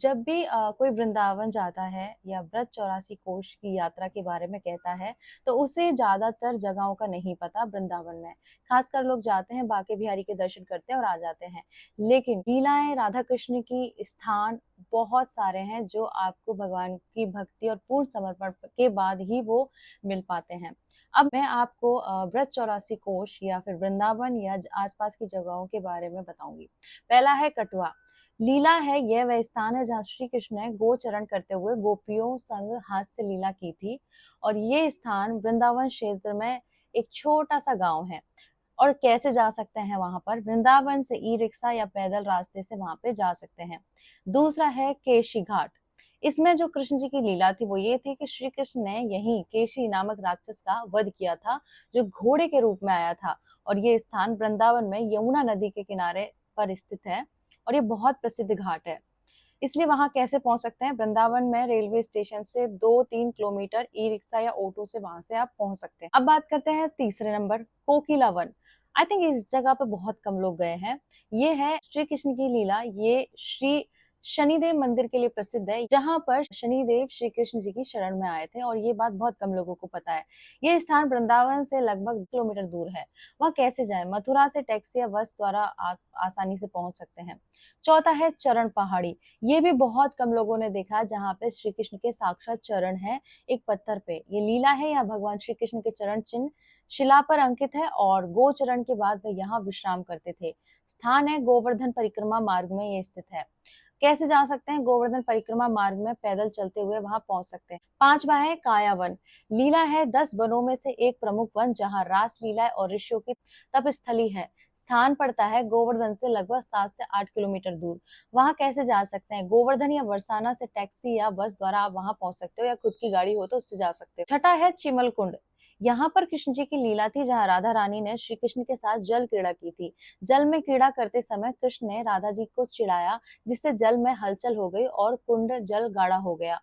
जब भी कोई वृंदावन जाता है या ब्रज 84 कोश की यात्रा के बारे में कहता है, तो उसे ज़्यादातर जगहों का नहीं पता वृंदावन में। खासकर लोग जाते हैं, बांके बिहारी के दर्शन करते हैं और आ जाते हैं। लेकिन लीलाएँ राधा कृष्ण की स्थान बहुत सारे हैं, जो आपको भगवान की भक्ति और पूर्ण समर्पण के बाद ही वो मिल पाते हैं। अब मैं आपको ब्रज 84 कोश या फिर वृंदावन या आस-पास की जगहों के बारे में बताऊँगी। पहला है कटवा। लीला है, यह वह स्थान है जहाँ श्री कृष्ण ने गोचरण करते हुए गोपियों संग हास्य लीला की थी और ये स्थान वृंदावन क्षेत्र में एक छोटा सा गांव है। और कैसे जा सकते हैं वहां पर? वृंदावन से ई रिक्शा या पैदल रास्ते से वहां पे जा सकते हैं। दूसरा है केशी घाट। इसमें जो कृष्ण जी की लीला थी वो ये थी कि श्री कृष्ण ने यही केशी नामक राक्षस का वध किया था, जो घोड़े के रूप में आया था। और ये स्थान वृंदावन में यमुना नदी के किनारे पर स्थित है और ये बहुत प्रसिद्ध घाट है। इसलिए वहां कैसे पहुंच सकते हैं? वृंदावन में रेलवे स्टेशन से 2-3 किलोमीटर ई रिक्शा या ऑटो से वहां से आप पहुंच सकते हैं। अब बात करते हैं तीसरे number, Kokila one. I think इस जगह पे बहुत कम लोग गए हैं। ये है श्री कृष्ण की लीला। ये श्री शनिदेव मंदिर के लिए प्रसिद्ध है, जहां पर शनिदेव श्री कृष्ण जी की शरण में आए थे और ये बात बहुत कम लोगों को पता है। ये स्थान वृंदावन से लगभग किलोमीटर दूर है। वहां कैसे जाए? मथुरा से टैक्सी या बस द्वारा आप आसानी से पहुंच सकते हैं। चौथा है चरण पहाड़ी। ये भी बहुत कम लोगों ने देखा, जहाँ पे श्री कृष्ण के साक्षात चरण है एक पत्थर पे। ये लीला है या भगवान श्री कृष्ण के चरण चिन्ह शिला पर अंकित है और गोचरण के बाद वे यहाँ विश्राम करते थे। स्थान है गोवर्धन परिक्रमा मार्ग में ये स्थित है। कैसे जा सकते हैं? गोवर्धन परिक्रमा मार्ग में पैदल चलते हुए वहां पहुंच सकते हैं। पांचवा है कायावन। लीला है 10 वनों में से एक प्रमुख वन, जहां रास लीला और ऋषियों की तपस्थली है। स्थान पड़ता है गोवर्धन से लगभग 7 से 8 किलोमीटर दूर। वहां कैसे जा सकते हैं? गोवर्धन या बरसाना से टैक्सी या बस द्वारा आप वहां पहुंच सकते हो, या खुद की गाड़ी हो तो उससे जा सकते हो। छठा है चिमल कुंड। यहाँ पर कृष्ण जी की लीला थी, जहाँ राधा रानी ने श्री कृष्ण के साथ जल क्रीड़ा की थी। जल में क्रीड़ा करते समय कृष्ण ने राधा जी को चिढ़ाया, जिससे जल में हलचल हो गई और कुंड जल गाढ़ा हो गया।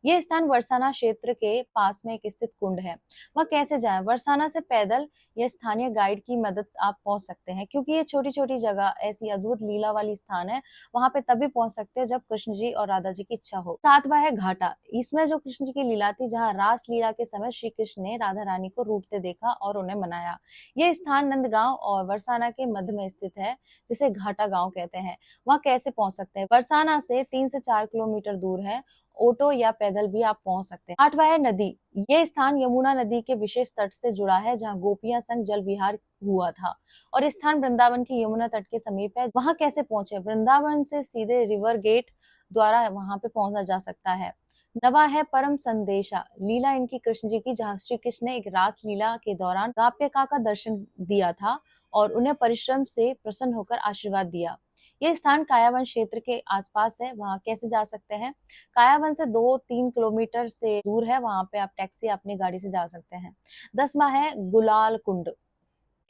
ये स्थान बरसाना क्षेत्र के पास में एक स्थित कुंड है। वह कैसे जाएं? बरसाना से पैदल या स्थानीय गाइड की मदद आप पहुंच सकते हैं, क्योंकि ये छोटी छोटी जगह ऐसी अद्भुत लीला वाली स्थान है। वहां पे तभी पहुंच सकते हैं जब कृष्ण जी और राधा जी की इच्छा हो। सातवां है घाटा। इसमें जो कृष्ण जी की लीला थी, जहाँ रास लीला के समय श्री कृष्ण ने राधा रानी को रूठते देखा और उन्हें मनाया। ये स्थान नंदगांव और बरसाना के मध्य में स्थित है, जिसे घाटा गांव कहते हैं। वहां कैसे पहुंच सकते हैं? बरसाना से 3 से 4 किलोमीटर दूर है। ऑटो या पैदल भी आप पहुंच सकते हैं। आठवां है नदी। ये स्थान यमुना नदी के विशेष तट से जुड़ा है, जहाँ गोपियां संग जल विहार हुआ था। और ये स्थान वृंदावन की यमुना तट के समीप है। वहां कैसे पहुंचे? वृंदावन से सीधे रिवर गेट द्वारा वहां पे पहुंचा जा सकता है। नवा है परम संदेशा। लीला इनकी कृष्ण जी की, जहाँ श्री कृष्ण ने एक रास लीला के दौरान गाप्यका का दर्शन दिया था और उन्हें परिश्रम से प्रसन्न होकर आशीर्वाद दिया। ये स्थान कायावन क्षेत्र के आसपास है। वहां कैसे जा सकते हैं? कायावन से 2-3 किलोमीटर से दूर है। वहां पे आप टैक्सी या अपनी गाड़ी से जा सकते हैं। 10वां है गुलाल कुंड।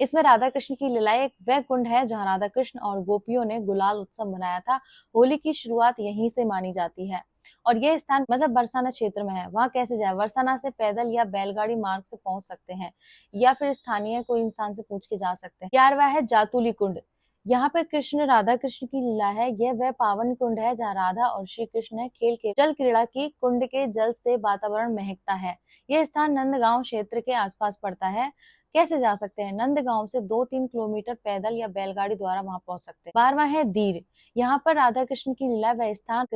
इसमें राधा कृष्ण की लीलाएं। एक वह कुंड है जहाँ राधा कृष्ण और गोपियों ने गुलाल उत्सव मनाया था। होली की शुरुआत यहीं से मानी जाती है। और यह स्थान मतलब बरसाना क्षेत्र में है। वहां कैसे जाए? बरसाना से पैदल या बैलगाड़ी मार्ग से पहुंच सकते हैं, या फिर स्थानीय कोई इंसान से पूछ के जा सकते हैं। 11वां है जातुली कुंड। यहाँ पे कृष्ण राधा कृष्ण की लीला है। यह वह पावन कुंड है जहाँ राधा और श्री कृष्ण ने खेल के जल क्रीड़ा की। कुंड के जल से वातावरण महकता है। यह स्थान नंदगांव क्षेत्र के आसपास पड़ता है। कैसे जा सकते हैं? नंदगांव से 2-3 किलोमीटर पैदल या बैलगाड़ी द्वारा वहां पहुंच सकते हैं। 12वां है दीर। यहाँ पर राधा कृष्ण की लीला व स्थान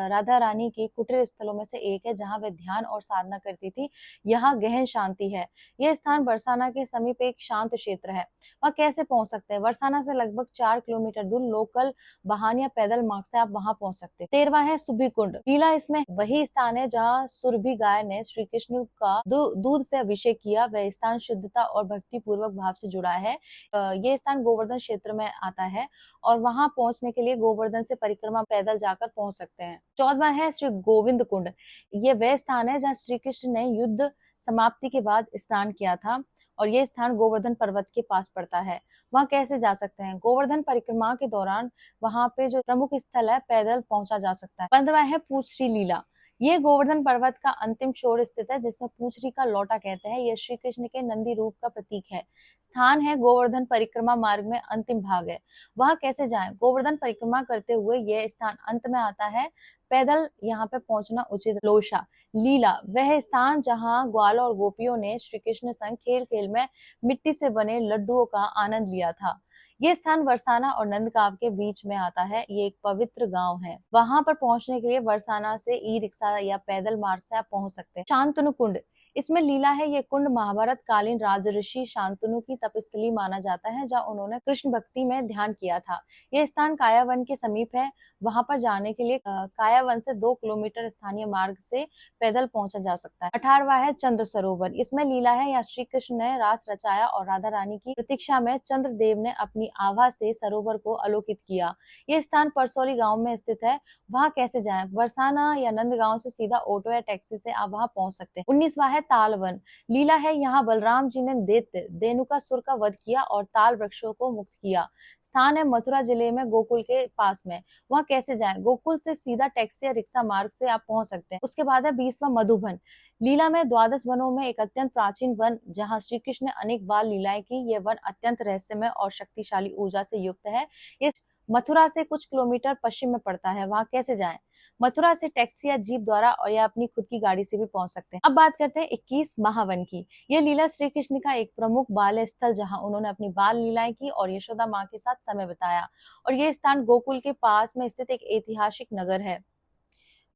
राधा रानी के कुटीर स्थलों में से एक है, जहाँ वे ध्यान और साधना करती थी। यहाँ गहन शांति है। यह स्थान बरसाना के समीप एक शांत क्षेत्र है। वह कैसे पहुंच सकते हैं? बरसाना से लगभग 4 किलोमीटर दूर लोकल वाहन या पैदल मार्ग से आप वहां पहुंच सकते हैं। 13वां है सुरभि कुंड। लीला इसमें वही स्थान है जहाँ सुरभि गाय ने श्री कृष्ण का दूध से अभिषेक किया। वह स्थान शुद्धता और भक्ति पूर्वक भाव से जुड़ा है। ये स्थान गोवर्धन क्षेत्र में आता है और वहां पहुंचने के लिए गोवर्धन से परिक्रमा पैदल जाकर पहुंच सकते हैं। 14वां है श्री गोविंद कुंड। ये वह स्थान है जहाँ श्री कृष्ण ने युद्ध समाप्ति के बाद स्नान किया था और ये स्थान गोवर्धन पर्वत के पास पड़ता है। वहां कैसे जा सकते हैं? गोवर्धन परिक्रमा के दौरान वहां पे जो प्रमुख स्थल है, पैदल पहुंचा जा सकता है। 15वां है पूछरी लीला। ये गोवर्धन पर्वत का अंतिम छोर स्थित है, जिसमें पूंछरी का लौटा कहते हैं। यह श्री कृष्ण के नंदी रूप का प्रतीक है। स्थान है गोवर्धन परिक्रमा मार्ग में अंतिम भाग है। वहां कैसे जाएं? गोवर्धन परिक्रमा करते हुए यह स्थान अंत में आता है। पैदल यहाँ पे पहुंचना उचित। लोशा लीला वह स्थान जहाँ ग्वालों और गोपियों ने श्री कृष्ण संग खेल खेल में मिट्टी से बने लड्डुओं का आनंद लिया था। ये स्थान बरसाना और नंदगांव के बीच में आता है। ये एक पवित्र गांव है। वहां पर पहुंचने के लिए बरसाना से ई रिक्शा या पैदल मार्ग से आप पहुंच सकते हैं। शांतनु कुंड इसमें लीला है। ये कुंड महाभारत कालीन राजऋषि शांतनु की तपस्थली माना जाता है, जहाँ उन्होंने कृष्ण भक्ति में ध्यान किया था। यह स्थान कायावन के समीप है। वहां पर जाने के लिए कायावन से 2 किलोमीटर स्थानीय मार्ग से पैदल पहुंचा जा सकता है। 18वां है चंद्र सरोवर। इसमें लीला है। यहाँ श्री कृष्ण ने रास रचाया और राधा रानी की प्रतीक्षा में चंद्रदेव ने अपनी आभा से सरोवर को आलोकित किया। ये स्थान परसौली गांव में स्थित है। वहां कैसे जाएं? बरसाना या नंदगांव से सीधा ऑटो या टैक्सी से आप वहां पहुंच सकते हैं। 19वां है तालवन। लीला है। यहाँ बलराम जी ने दैत्य धेनुकासुर का वध किया और ताल वृक्षों को मुक्त किया। स्थान है मथुरा जिले में गोकुल के पास में। वहां कैसे जाएं? गोकुल से सीधा टैक्सी या रिक्शा मार्ग से आप पहुंच सकते हैं। उसके बाद है 20वां मधुबन। लीला में द्वादश वनों में एक अत्यंत प्राचीन वन, जहां श्री कृष्ण ने अनेक बार लीलाएं की। यह वन अत्यंत रहस्यमय और शक्तिशाली ऊर्जा से युक्त है। ये मथुरा से कुछ किलोमीटर पश्चिम में पड़ता है। वहां कैसे जाएं? मथुरा से टैक्सी या जीप द्वारा और या अपनी खुद की गाड़ी से भी पहुंच सकते हैं। अब बात करते हैं 21 महावन की। यह लीला श्री कृष्ण का एक प्रमुख बाल्य स्थल, जहां उन्होंने अपनी बाल लीलाएं की और यशोदा माँ के साथ समय बिताया। और यह स्थान गोकुल के पास में स्थित एक ऐतिहासिक नगर है।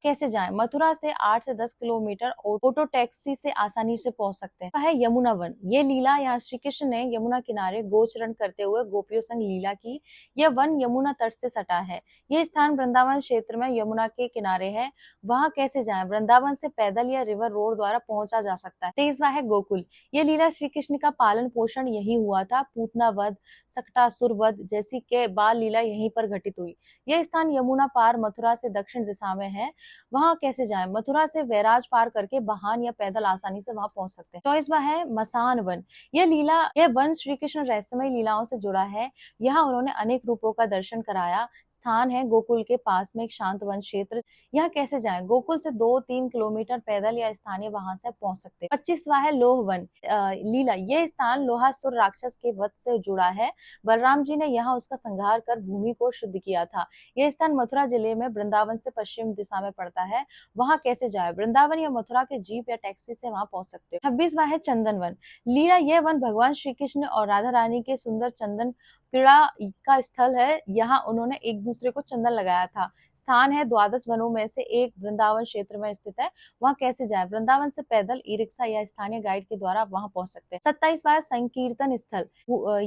कैसे जाएं? मथुरा से 8 से 10 किलोमीटर ऑटो टैक्सी से आसानी से पहुंच सकते हैं। है यमुना वन। ये लीला यहाँ श्री कृष्ण ने यमुना किनारे गोचरण करते हुए गोपियों संग लीला की। यह वन यमुना तट से सटा है। यह स्थान वृंदावन क्षेत्र में यमुना के किनारे है। वहां कैसे जाएं? वृंदावन से पैदल या रिवर रोड द्वारा पहुंचा जा सकता है। 23वां है गोकुल। ये लीला श्री कृष्ण का पालन पोषण यही हुआ था। पूतना वध, सकटासुर वध जैसी के बाल लीला यहीं पर घटित हुई। यह स्थान यमुना पार मथुरा से दक्षिण दिशा में है। वहां कैसे जाएं? मथुरा से वैराज पार करके वाहन या पैदल आसानी से वहां पहुंच सकते हैं। 24वां है मसान वन। यह वन श्री कृष्ण रहस्यमय लीलाओं से जुड़ा है। यहाँ उन्होंने अनेक रूपों का दर्शन कराया। स्थान है गोकुल के पास में एक शांत वन क्षेत्र। यहाँ कैसे जाएं? गोकुल से 2-3 किलोमीटर पैदल या स्थानीय वाहन से पहुंच सकते हैं। 25वां है लोह वन। लीला यह स्थान लोहासुर राक्षस के वध से जुड़ा है। बलराम जी ने यहाँ उसका संहार कर भूमि को शुद्ध किया था। यह स्थान मथुरा जिले में वृंदावन से पश्चिम दिशा में पड़ता है। वहां कैसे जाए? वृंदावन या मथुरा के जीप या टैक्सी से वहां पहुंच सकते हो। 26वां है चंदन वन। लीला यह वन भगवान श्री कृष्ण और राधा रानी के सुंदर चंदन क्रीड़ा का स्थल है। यहाँ उन्होंने एक दूसरे को चंदन लगाया था। स्थान है द्वादश वनों में से एक, वृंदावन क्षेत्र में स्थित है। वहां कैसे जाए? वृंदावन से पैदल, ई रिक्शा या स्थानीय गाइड के द्वारा वहां पहुंच सकते हैं। 27वां संकीर्तन स्थल।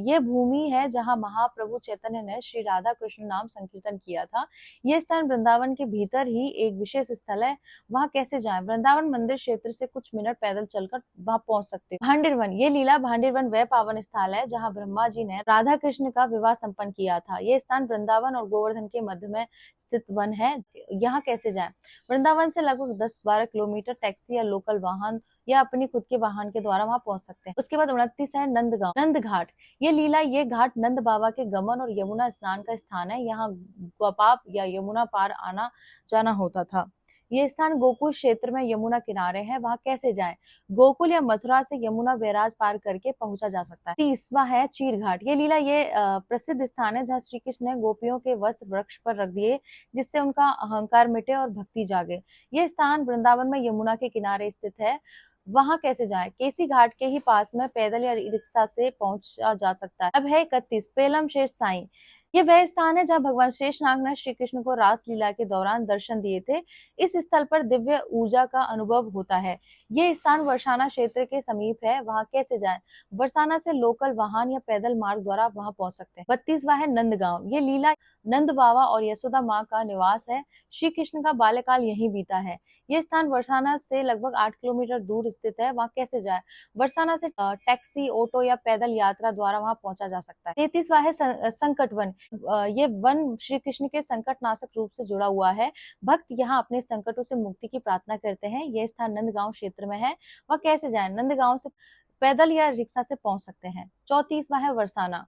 ये भूमि है जहां महाप्रभु चैतन्य ने श्री राधा कृष्ण नाम संकीर्तन किया था। ये स्थान वृंदावन के भीतर ही एक विशेष स्थल है। वहां कैसे जाएं? वृंदावन मंदिर क्षेत्र से कुछ मिनट पैदल चलकर वहां पहुंच सकते हैं। भांडिर वन। ये लीला भांडिर वन वह पावन स्थल है जहां ब्रह्मा जी ने राधा कृष्ण का विवाह संपन्न किया था। यह स्थान वृंदावन और गोवर्धन के मध्य में स्थित वन है। यहाँ कैसे जाएं? वृंदावन से लगभग 10-12 किलोमीटर टैक्सी या लोकल वाहन या अपनी खुद के वाहन के द्वारा वहां पहुंच सकते हैं। उसके बाद 29 है नंद घाट। ये लीला ये घाट नंद बाबा के गमन और यमुना स्नान का स्थान है। यहाँ गोपाप या यमुना पार आना जाना होता था। ये स्थान गोकुल क्षेत्र में यमुना किनारे है। वहां कैसे जाएं? गोकुल या मथुरा से यमुना बैराज पार करके पहुंचा जा सकता है। 30वां है चीर घाट। ये लीला ये प्रसिद्ध स्थान है जहाँ श्री कृष्ण ने गोपियों के वस्त्र वृक्ष पर रख दिए, जिससे उनका अहंकार मिटे और भक्ति जागे। ये स्थान वृंदावन में यमुना के किनारे स्थित है। वहां कैसे जाएं? केसी घाट के ही पास में पैदल या रिक्शा से पहुंचा जा सकता है। अब है 31 पेलम शेष साई। ये वह स्थान है जहाँ भगवान शेषनाग ने श्री कृष्ण को रास लीला के दौरान दर्शन दिए थे। इस स्थल पर दिव्य ऊर्जा का अनुभव होता है। ये स्थान बरसाना क्षेत्र के समीप है। वहां कैसे जाएं? बरसाना से लोकल वाहन या पैदल मार्ग द्वारा वहां पहुंच सकते हैं। 32वां है नंदगांव। ये लीला नंद बाबा और यशोदा माँ का निवास है। श्री कृष्ण का बाल्यकाल यहीं बीता है। ये स्थान बरसाना से लगभग 8 किलोमीटर दूर स्थित है। वहां कैसे जाए? बरसाना से टैक्सी, ऑटो या पैदल यात्रा द्वारा वहां पहुंचा जा सकता है। 33वां है संकट वन। ये वन श्री कृष्ण के संकट नाशक रूप से जुड़ा हुआ है। भक्त यहाँ अपने संकटों से मुक्ति की प्रार्थना करते हैं। यह स्थान नंदगांव क्षेत्र में है। वह कैसे जाए? नंदगांव से पैदल या रिक्शा से पहुंच सकते हैं। 34वां है बरसाना।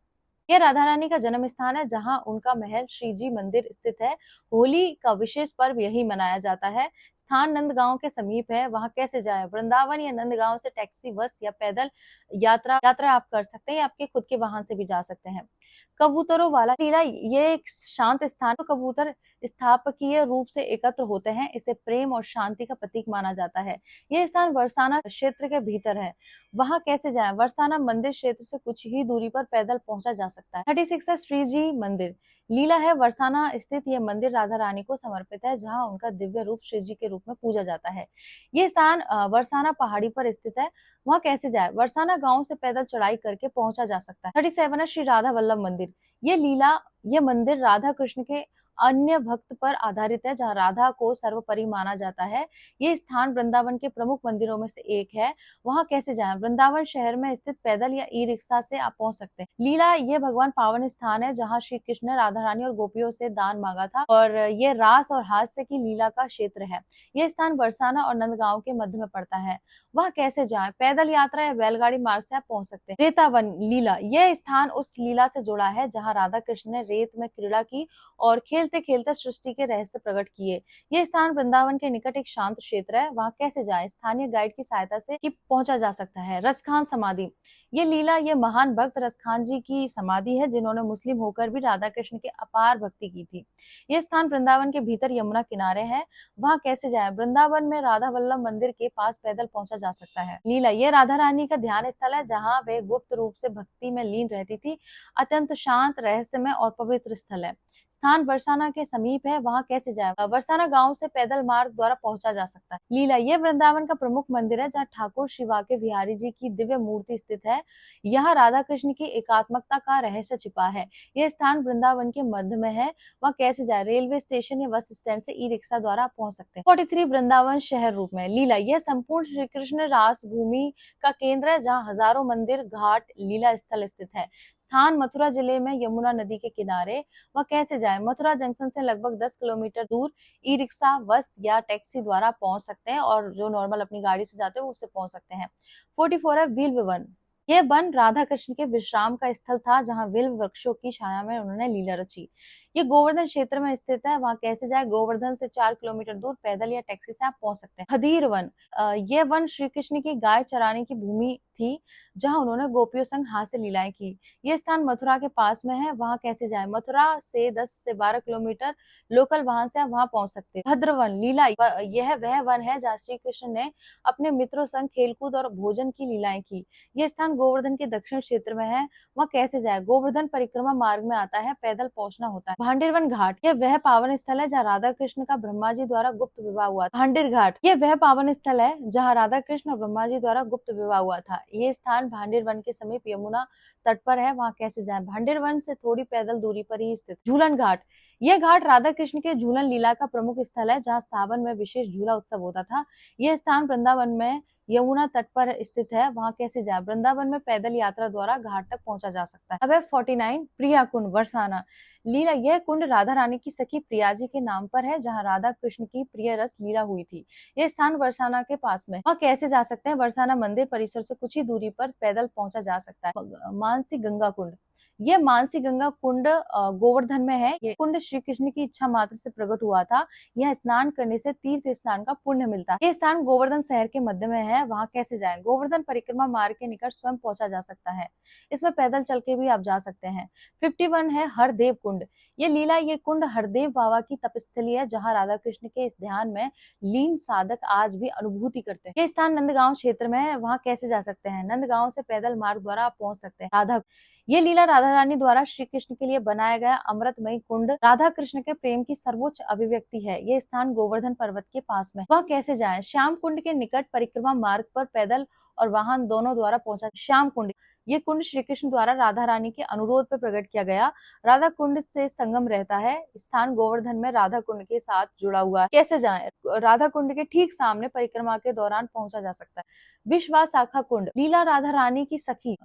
यह राधा रानी का जन्म स्थान है, जहाँ उनका महल श्रीजी मंदिर स्थित है। होली का विशेष पर्व यही मनाया जाता है। स्थान नंदगांव के समीप है। वहां कैसे जाए? वृंदावन या नंदगांव से टैक्सी, बस या पैदल यात्रा आप कर सकते हैं, या आपके खुद के वाहन से भी जा सकते हैं। कबूतरों वाला टीला, ये एक शांत स्थान, तो कबूतर स्थापकीय रूप से एकत्र होते हैं। इसे प्रेम और शांति का प्रतीक माना जाता है। यह स्थान बरसाना क्षेत्र के भीतर है। वहां कैसे जाएं? बरसाना मंदिर क्षेत्र से कुछ ही दूरी पर पैदल पहुंचा जा सकता है। 36 है श्रीजी मंदिर। लीला है बरसाना स्थित यह मंदिर राधा रानी को समर्पित है, जहां उनका दिव्य रूप श्रीजी के रूप में पूजा जाता है। ये स्थान बरसाना पहाड़ी पर स्थित है। वहां कैसे जाए? बरसाना गांव से पैदल चढ़ाई करके पहुंचा जा सकता है। 37 है श्री राधा वल्लभ मंदिर। ये मंदिर राधा कृष्ण के अन्य भक्त पर आधारित है, जहाँ राधा को सर्वोपरि माना जाता है। ये स्थान वृंदावन के प्रमुख मंदिरों में से एक है। वहां कैसे जाएं? वृंदावन शहर में स्थित पैदल या ई रिक्शा से आप पहुंच सकते हैं। लीला, ये भगवान पावन स्थान है, जहाँ श्री कृष्ण ने राधा रानी और गोपियों से दान मांगा था, और ये रास और हास्य की लीला का क्षेत्र है। यह स्थान बरसाना और नंदगांव के मध्य में पड़ता है। वहां कैसे जाएं? पैदल यात्रा या बैलगाड़ी मार्ग से आप पहुंच सकते हैं। रेतावन लीला, यह स्थान उस लीला से जुड़ा है जहाँ राधा कृष्ण ने रेत में क्रीड़ा की और खेलते खेलते सृष्टि के रहस्य प्रकट किए। यह स्थान वृंदावन के निकट एक शांत क्षेत्र है। वहां कैसे जाएं? स्थानीय गाइड की सहायता से पहुंचा जा सकता है। रसखान समाधि, ये महान भक्त रसखान जी की समाधि है, जिन्होंने मुस्लिम होकर भी राधा कृष्ण की अपार भक्ति की थी। यह स्थान वृंदावन के भीतर यमुना किनारे है। वहां कैसे जाएं? वृंदावन में राधा वल्लभ मंदिर के पास पैदल पहुंचा जा सकता है। लीला, ये राधा रानी का ध्यान स्थल है, जहाँ वे गुप्त रूप से भक्ति में लीन रहती थी। अत्यंत शांत, रहस्यमय और पवित्र स्थल है। स्थान बरसाना के समीप है। वहां कैसे जाए? बरसाना गांव से पैदल मार्ग द्वारा पहुंचा जा सकता है। लीला, ये वृंदावन का प्रमुख मंदिर है, जहाँ ठाकुर शिवा के बिहारी जी की दिव्य मूर्ति स्थित है। यहाँ राधा कृष्ण की एकात्मकता का रहस्य छिपा है। यह स्थान वृंदावन के मध्य में है। वहाँ कैसे जाए? रेलवे स्टेशन या बस स्टैंड से ई रिक्शा द्वारा आप पहुंच सकते हैं। 43 वृंदावन शहर रूप में। लीला, यह संपूर्ण श्री कृष्ण रास भूमि का केंद्र है, जहाँ हजारों मंदिर, घाट, लीला स्थल स्थित है। स्थान मथुरा जिले में यमुना नदी के किनारे। वह कैसे जाए? मथुरा जंक्शन से लगभग 10 किलोमीटर दूर ई रिक्शा, बस या टैक्सी द्वारा पहुंच सकते हैं, और जो नॉर्मल अपनी गाड़ी से जाते हैं उससे पहुंच सकते हैं। 44 है विल्व वन। यह वन राधा कृष्ण के विश्राम का स्थल था, जहां विल्व वृक्षों की छाया में उन्होंने लीला रची। ये गोवर्धन क्षेत्र में स्थित है। वहां कैसे जाए? गोवर्धन से 4 किलोमीटर दूर पैदल या टैक्सी से आप पहुंच सकते हैं। खदीर वन, यह वन श्री कृष्ण की गाय चराने की भूमि थी, जहां उन्होंने गोपियों संग हास्य लीलाएं की। यह स्थान मथुरा के पास में है। वहां कैसे जाए? मथुरा से 10 से 12 किलोमीटर लोकल वाहन से आप वहां पहुंच सकते हैं। भद्रवन लीला, यह वह वन है जहाँ श्री कृष्ण ने अपने मित्रों संग खेलकूद और भोजन की लीलाएं की। यह स्थान गोवर्धन के दक्षिण क्षेत्र में है। वहां कैसे जाए? गोवर्धन परिक्रमा मार्ग में आता है, पैदल पहुंचना होता है। भांडेरवन घाट, यह वह पावन स्थल है जहाँ राधा कृष्ण का ब्रह्मा जी द्वारा गुप्त विवाह हुआ था। भांडेर घाट, यह वह पावन स्थल है जहाँ राधा कृष्ण और ब्रह्मा जी द्वारा गुप्त विवाह हुआ था। यह स्थान भांडेर वन के समीप यमुना तट पर है। वहां कैसे जाए? भांडेर वन से थोड़ी पैदल दूरी पर ही स्थित। झूलन घाट, यह घाट राधा कृष्ण के झूलन लीला का प्रमुख स्थल है, जहाँ सावन में विशेष झूला उत्सव होता था। यह स्थान वृंदावन में यमुना तट पर स्थित है। वहां कैसे जाए? वृंदावन में पैदल यात्रा द्वारा घाट तक पहुंचा जा सकता है। अब है 49 प्रिया कुंड बरसाना। लीला, यह कुंड राधा रानी की सखी प्रिया जी के नाम पर है, जहां राधा कृष्ण की प्रिय रस लीला हुई थी। यह स्थान बरसाना के पास में। वहां कैसे जा सकते हैं? बरसाना मंदिर परिसर से कुछ ही दूरी पर पैदल पहुंचा जा सकता है। मानसी गंगा कुंड, यह मानसी गंगा कुंड गोवर्धन में है। ये कुंड श्री कृष्ण की इच्छा मात्र से प्रकट हुआ था। यह स्नान करने से तीर्थ स्नान का पुण्य मिलता है। यह स्थान गोवर्धन शहर के मध्य में है। वहां कैसे जाएं? गोवर्धन परिक्रमा मार्ग के निकट स्वयं पहुंचा जा सकता है। इसमें पैदल चल के भी आप जा सकते हैं। 51 है हरदेव कुंड। ये कुंड हरदेव बाबा की तपस्थली है, जहाँ राधा कृष्ण के इस ध्यान में लीन साधक आज भी अनुभूति करते हैं। ये स्थान नंदगांव क्षेत्र में है। वहां कैसे जा सकते हैं? नंदगांव से पैदल मार्ग द्वारा आप पहुंच सकते हैं। ये लीला राधा रानी द्वारा श्री कृष्ण के लिए बनाया गया अमृतमयी कुंड राधा कृष्ण के प्रेम की सर्वोच्च अभिव्यक्ति है। ये स्थान गोवर्धन पर्वत के पास में। वह कैसे जाएं? श्याम कुंड के निकट परिक्रमा मार्ग पर पैदल और वाहन दोनों द्वारा पहुंचा। श्याम कुंड, ये कुंड श्री कृष्ण द्वारा राधा रानी के अनुरोध पर प्रकट किया गया। राधा कुंड से संगम रहता है। स्थान गोवर्धन में राधा कुंड के साथ जुड़ा हुआ है। कैसे जाएं? राधा कुंड के ठीक सामने परिक्रमा के दौरान पहुंचा जा सकता है। विश्वा शाखा कुंड, लीला राधा रानी की सखी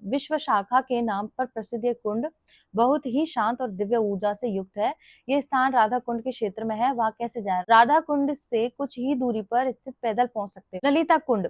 विश्व शाखा के नाम पर प्रसिद्ध ये कुंड बहुत ही शांत और दिव्य ऊर्जा से युक्त है। ये स्थान राधा कुंड के क्षेत्र में है। वहां कैसे जाएं? राधा कुंड से कुछ ही दूरी पर स्थित पैदल पहुंच सकते हैं। ललिता कुंड,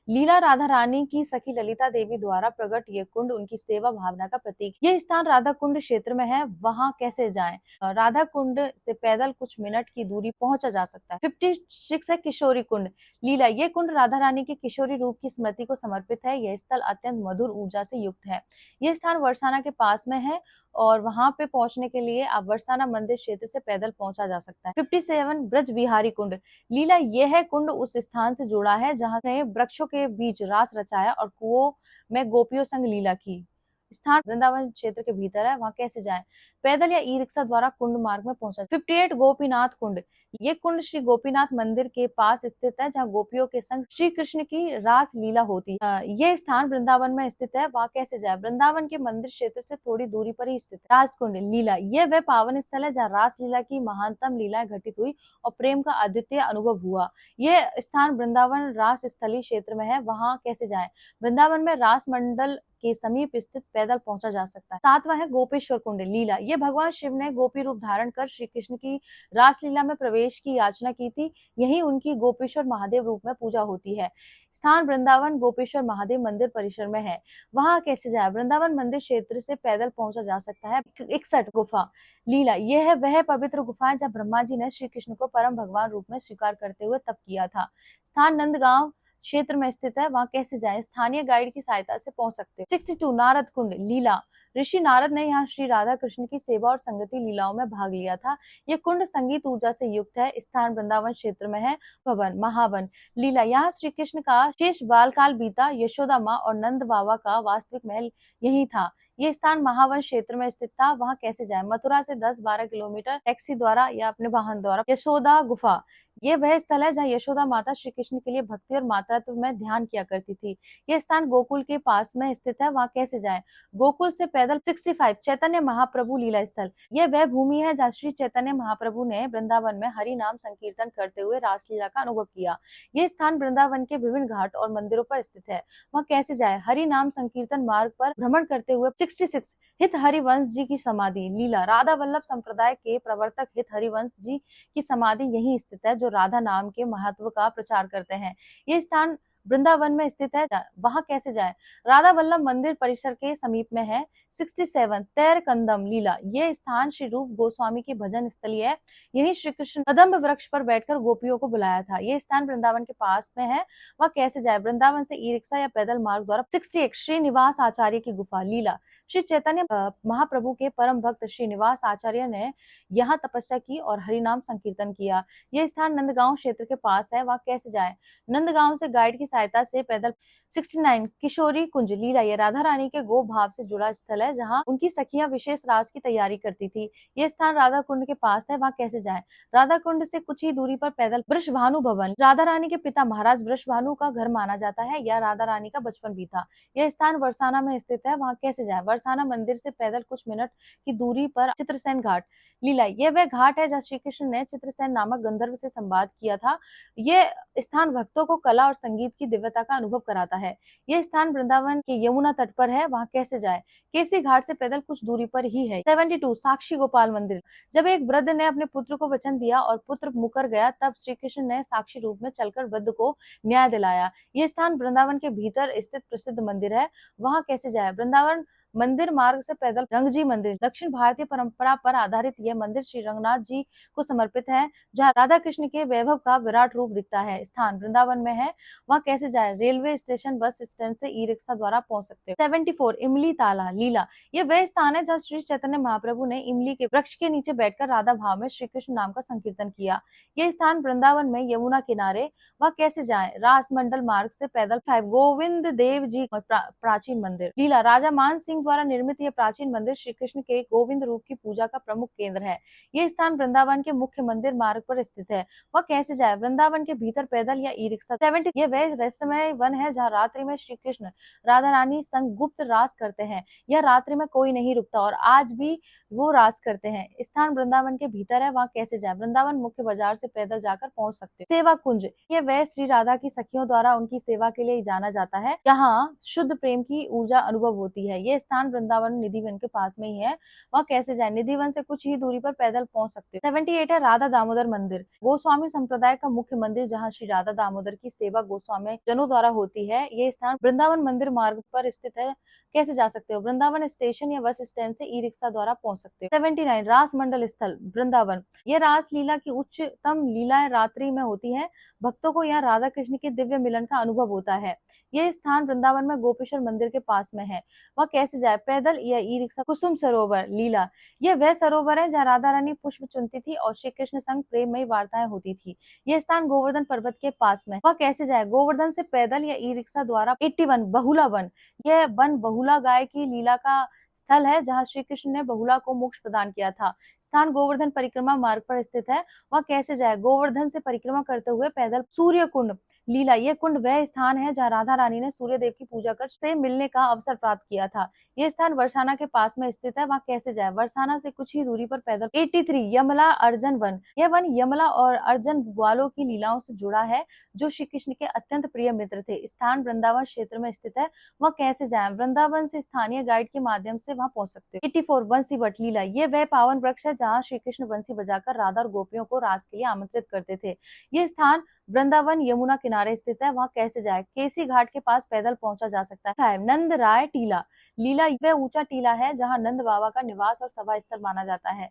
लीला राधा रानी की सखी ललिता देवी द्वारा प्रकट ये कुंड उनकी सेवा भावना का प्रतीक। ये स्थान राधा कुंड क्षेत्र में है, वहां कैसे जाएं? राधा कुंड से पैदल कुछ मिनट की दूरी पहुंचा जा सकता है। 56 है किशोरी कुंड लीला। ये कुंड राधा रानी के किशोरी रूप की स्मृति को समर्पित है। यह स्थल अत्यंत मधुर ऊर्जा से युक्त है। यह स्थान वर्साना के पास में है और वहां पे पहुंचने के लिए आप वर्साना मंदिर क्षेत्र से पैदल पहुंचा जा सकता है। 57 ब्रज विहारी कुंड लीला। यह कुंड उस स्थान से जुड़ा है जहां ने वृक्षों के बीच रास रचाया और कुओं में गोपियों संग लीला की। स्थान वृंदावन क्षेत्र के भीतर है, वहां कैसे जाएं? पैदल या ई रिक्शा द्वारा कुंड मार्ग में पहुंचा। 58 गोपीनाथ कुंड। ये कुंड श्री गोपीनाथ मंदिर के पास स्थित है, जहाँ गोपियों के संग श्री कृष्ण की रास लीला होती है। ये स्थान वृंदावन में स्थित है, वहां कैसे जाए? वृंदावन के मंदिर क्षेत्र से थोड़ी दूरी पर ही स्थित है। राजकुंड लीला। यह वह पावन स्थल है जहाँ रास लीला की महानतम लीलाएं घटित हुई और प्रेम का अद्वितीय अनुभव हुआ। यह स्थान वृंदावन रास स्थली क्षेत्र में है, वहां कैसे जाए? वृंदावन में रास मंडल के समीप स्थित पैदल पहुंचा जा सकता है। 7वां है गोपेश्वर कुंड लीला। ये भगवान शिव ने गोपी रूप धारण कर श्री कृष्ण की रासलीला में प्रवेश की याचना की थी। यही उनकी गोपेश्वर महादेव रूप में पूजा होती है। स्थान वृंदावन गोपेश्वर महादेव मंदिर परिसर में है, वहां कैसे जाए? वृंदावन मंदिर क्षेत्र से पैदल पहुंचा जा सकता है। 61 गुफा लीला। यह है वह पवित्र गुफा जब ब्रह्मा जी ने श्री कृष्ण को परम भगवान रूप में स्वीकार करते हुए तप किया था। स्थान नंदगांव क्षेत्र में स्थित है, वहां कैसे जाएं? स्थानीय गाइड की सहायता से पहुंच सकते हो। 62 नारद कुंड लीला। ऋषि नारद ने यहाँ श्री राधा कृष्ण की सेवा और संगति लीलाओं में भाग लिया था। ये कुंड संगीत ऊर्जा से युक्त है। स्थान वृंदावन क्षेत्र में है। भवन महावन लीला। यहाँ श्री कृष्ण का शेष बाल काल बीता। यशोदा माँ और नंद बाबा का वास्तविक महल यही था। ये स्थान महावन क्षेत्र में स्थित था, वहां कैसे जाए? मथुरा से 10-12 किलोमीटर टैक्सी द्वारा या अपने वाहन द्वारा। यशोदा गुफा। ये वह स्थल है जहाँ यशोदा माता श्री कृष्ण के लिए भक्ति और मातृत्व में ध्यान किया करती थी। ये स्थान गोकुल के पास में स्थित है, वहां कैसे जाएं? गोकुल से पैदल। 65 चैतन्य महाप्रभु लीला स्थल। यह वह भूमि है जहाँ श्री चैतन्य महाप्रभु ने वृंदावन में हरि नाम संकीर्तन करते हुए रासलीला का अनुभव किया। यह स्थान वृंदावन के विभिन्न घाट और मंदिरों पर स्थित है, वहां कैसे जाए? हरि नाम संकीर्तन मार्ग पर भ्रमण करते हुए। 66 हित हरिवंश जी की समाधि लीला। राधा वल्लभ संप्रदाय के प्रवर्तक हित हरिवंश जी की समाधि यही स्थित है, जो राधा नाम के महत्व का प्रचार करते हैं। ये स्थान वृंदावन में स्थित है, वहां कैसे जाए? राधा वल्लभ मंदिर परिसर के समीप में है। 67 तैर कंदम लीला। ये स्थान श्री रूप गोस्वामी की भजन स्थली है। यही श्री कृष्ण कदम्ब वृक्ष पर बैठकर गोपियों को बुलाया था। ये स्थान वृंदावन के पास में है, वह कैसे जाए? वृंदावन से ई रिक्शा या पैदल मार्ग द्वारा। 61 श्रीनिवास आचार्य की गुफा लीला। श्री चैतन्य महाप्रभु के परम भक्त श्रीनिवास आचार्य ने यहाँ तपस्या की और हरिनाम संकीर्तन किया। यह स्थान नंदगांव क्षेत्र के पास है, वहां कैसे जाए? नंदगांव से गाइड की सहायता से पैदल। 69 किशोरी कुंज लीला। यह राधा रानी के गो भाव से जुड़ा स्थल है, जहां उनकी सखियां विशेष रास की तैयारी करती थी। यह स्थान राधा कुंड के पास है, वहां कैसे जाए? राधा कुंड से कुछ ही दूरी पर पैदल। वृषभानु भवन। राधा रानी के पिता महाराज वृषभानु का घर माना जाता है, यह राधा रानी का बचपन भी था। यह स्थान वर्साना में स्थित है, वहां कैसे जाए? वर्साना मंदिर से पैदल कुछ मिनट की दूरी पर। चित्रसेन घाट लीला। यह वह घाट है जहाँ श्री कृष्ण ने चित्रसेन नामक गंधर्व से संवाद किया था। यह स्थान भक्तों को कला और संगीत की दिव्यता का अनुभव कराता है। यह स्थान वृंदावन के यमुना तट पर है, वहां कैसे जाए? केसी घाट से पैदल कुछ दूरी पर ही है। 72 साक्षी गोपाल मंदिर। जब एक वृद्ध ने अपने पुत्र को वचन दिया और पुत्र मुकर गया, तब श्री कृष्ण ने साक्षी रूप में चलकर वृद्ध को न्याय दिलाया। यह स्थान वृंदावन के भीतर स्थित प्रसिद्ध मंदिर है, वहां कैसे जाए? वृंदावन मंदिर मार्ग से पैदल। रंगजी मंदिर। दक्षिण भारतीय परंपरा पर आधारित यह मंदिर श्री रंगनाथ जी को समर्पित है, जहाँ राधा कृष्ण के वैभव का विराट रूप दिखता है। स्थान वृंदावन में है, वहां कैसे जाए? रेलवे स्टेशन बस स्टैंड से ई रिक्शा द्वारा पहुंच सकते हो। 74 इमली ताला लीला। यह वह स्थान है जहाँ श्री चैतन्य महाप्रभु ने इमली के वृक्ष के नीचे बैठकर राधा भाव में श्री कृष्ण नाम का संकीर्तन किया। यह स्थान वृंदावन में यमुना किनारे, वहां कैसे जाए? रास मंडल मार्ग से पैदल। 5 गोविंद देव जी प्राचीन मंदिर लीला। राजा मान सिंह द्वारा निर्मित यह प्राचीन मंदिर श्री कृष्ण के गोविंद रूप की पूजा का प्रमुख केंद्र है। यह स्थान वृंदावन के मुख्य मंदिर मार्ग पर स्थित है, वह कैसे जाए? वृंदावन के भीतर पैदल या ई रिक्शा। 70 यह वह रहस्यमय वन है जहाँ रात्रि में श्री कृष्ण राधा रानी संग गुप्त रास करते हैं। यह रात्रि में कोई नहीं रुकता और आज भी वो रास करते हैं। स्थान वृंदावन के भीतर है, वहां कैसे जाए? वृंदावन मुख्य बाजार से पैदल जाकर पहुंच सकते हैं। सेवा कुंज। यह वह श्री राधा की सखियों द्वारा उनकी सेवा के लिए जाना जाता है, यहाँ शुद्ध प्रेम की ऊर्जा अनुभव होती है। यह स्थान वृंदावन निधिवन के पास में ही है, वहाँ कैसे जाए? निधिवन से कुछ ही दूरी पर पैदल पहुंच सकते हो। 78 है राधा दामोदर मंदिर, गोस्वामी संप्रदाय का मुख्य मंदिर जहाँ श्री राधा दामोदर की सेवा गोस्वामी जनों द्वारा होती है। ये स्थान वृंदावन मंदिर मार्ग पर स्थित है। कैसे जा सकते हो? वृंदावन स्टेशन या बस स्टैंड से ई रिक्शा द्वारा पहुंच सकते हो। 79 रास मंडल स्थल वृंदावन, ये रास लीला की उच्चतम लीलाएं रात्रि में होती है। भक्तों को यहाँ राधा कृष्ण के दिव्य मिलन का अनुभव होता है। ये स्थान वृंदावन में गोपेश्वर मंदिर के पास में है। वह कैसे जाए? पैदल या ई रिक्शा। कुसुम सरोवर लीला, यह वह सरोवर है जहाँ राधा रानी पुष्प चुनती थी और श्री कृष्ण संग प्रेममयी वार्ताएं होती थी। यह स्थान गोवर्धन पर्वत के पास में। वह कैसे जाए? गोवर्धन से पैदल या ई रिक्शा द्वारा। 81 बहुला वन, यह वन बहुला गाय की लीला का स्थल है जहाँ श्री कृष्ण ने बहुला को मोक्ष प्रदान किया था। स्थान गोवर्धन परिक्रमा मार्ग पर स्थित है। वह कैसे जाए? गोवर्धन से परिक्रमा करते हुए पैदल। सूर्य कुंड लीला, यह कुंड वह स्थान है जहाँ राधा रानी ने सूर्य देव की पूजा कर से मिलने का अवसर प्राप्त किया था। यह स्थान बरसाना के पास में स्थित है। वहाँ कैसे जाए? बरसाना से कुछ ही दूरी पर पैदल। 83 यमला अर्जुन वन, यह वन यमला और अर्जुन ग्वालों की लीलाओं से जुड़ा है जो श्री कृष्ण के अत्यंत प्रिय मित्र थे। स्थान वृंदावन क्षेत्र में स्थित है। वह कैसे जाए? वृंदावन से स्थानीय गाइड के माध्यम से वहां पहुंच सकते हो। 84 बंसी बट लीला, ये वह पावन वृक्ष है जहाँ श्री कृष्ण बंसी बजाकर राधा और गोपियों को रास के लिए आमंत्रित करते थे। ये स्थान वृंदावन यमुना किनारे स्थित है। वहां कैसे जाए? केसी घाट के पास पैदल पहुंचा जा सकता है। नंद राय टीला लीला, वह ऊंचा टीला है जहाँ नंद बाबा का निवास और सभा स्थल माना जाता है।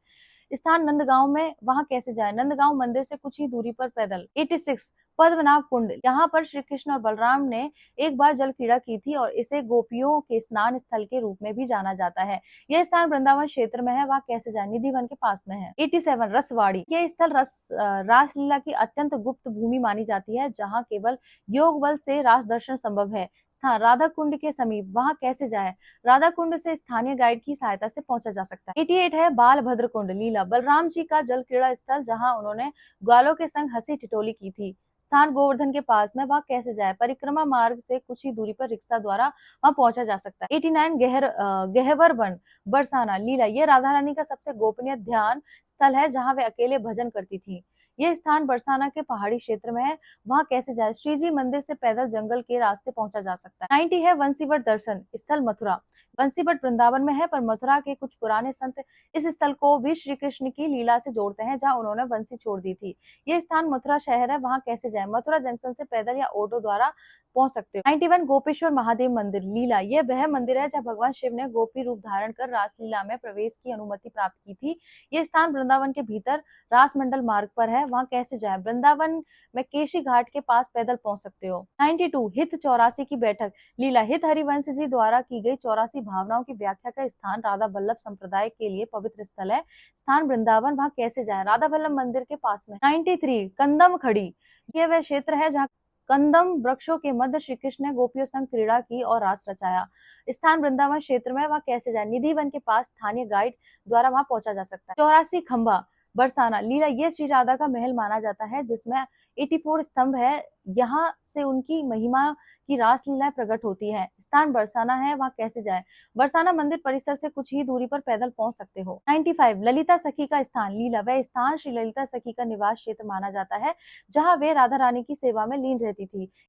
स्थान नंदगांव में। वहां कैसे जाए? नंदगांव मंदिर से कुछ ही दूरी पर पैदल। 86 पद्मनाभ कुंड, यहाँ पर श्री कृष्ण और बलराम ने एक बार जल क्रीड़ा की थी और इसे गोपियों के स्नान स्थल के रूप में भी जाना जाता है। यह स्थान वृंदावन क्षेत्र में है। वहाँ कैसे जाए? निधिवन के पास में है। 87 रसवाड़ी, यह स्थल रासलीला की अत्यंत गुप्त भूमि मानी जाती है जहाँ केवल योग बल से रास दर्शन संभव है। स्थान राधा कुंड के समीप। वहाँ कैसे जाए? राधा कुंड से स्थानीय गाइड की सहायता से पहुंचा जा सकता है। 88 है बाल भद्र कुंड लीला, बलराम जी का जल क्रीड़ा स्थल जहाँ उन्होंने ग्वालों के संग हंसी ठिठोली की थी। स्थान गोवर्धन के पास में। वहाँ कैसे जाए? परिक्रमा मार्ग से कुछ ही दूरी पर रिक्शा द्वारा वहाँ पहुंचा जा सकता है। 89 गहवर वन बरसाना लीला, ये राधा रानी का सबसे गोपनीय ध्यान स्थल है जहाँ वे अकेले भजन करती थी। ये स्थान बरसाना के पहाड़ी क्षेत्र में है। वहाँ कैसे जाए? श्री जी मंदिर से पैदल जंगल के रास्ते पहुंचा जा सकता है। 90 है वंशीवट दर्शन स्थल मथुरा, वंशीवट वृंदावन में है पर मथुरा के कुछ पुराने संत इस स्थल को भी श्री कृष्ण की लीला से जोड़ते हैं जहाँ उन्होंने वंशी छोड़ दी थी। ये स्थान मथुरा शहर है। वहाँ कैसे जाए? मथुरा जंक्शन से पैदल या ऑटो द्वारा पहुंच सकते हो। 91 गोपेश्वर महादेव मंदिर लीला, यह वह मंदिर है जहाँ भगवान शिव ने गोपी रूप धारण कर रासलीला में प्रवेश की अनुमति प्राप्त की थी। ये स्थान वृंदावन के भीतर रास मंडल मार्ग पर है। वहाँ कैसे जाए? वृंदावन में केशी घाट के पास पैदल पहुंच सकते हो। 92 हित 84 की बैठक लीला, हित हरिवंश जी द्वारा की गई 84 भावनाओं की व्याख्या का स्थान राधा वल्लभ संप्रदाय के लिए पवित्र स्थल है। स्थान वृंदावन। वहाँ कैसे जाए? राधा वल्लभ मंदिर के पास में। 93 कंदम खड़ी, यह वह क्षेत्र है जहाँ कंदम वृक्षों के मध्य श्री कृष्ण ने गोपियों संग क्रीड़ा की और रास रचाया। स्थान वृंदावन क्षेत्र में। वहाँ कैसे जाए? निधिवन के पास स्थानीय गाइड द्वारा वहां पहुंचा जा सकता है। 84 खंबा बरसाना लीला, ये श्री राधा का महल माना जाता है जिसमें 84 स्तंभ है। यहाँ से उनकी महिमा की रासलीला प्रकट होती है। स्थान बरसाना है। वहाँ कैसे जाए? बरसाना मंदिर परिसर से कुछ ही दूरी पर पैदल पहुंच सकते हो। 95 ललिता सखी का स्थान लीला, वह स्थान श्री ललिता सखी का निवास क्षेत्र माना जाता है जहाँ वे राधा रानी की सेवा में लीन रहती थी।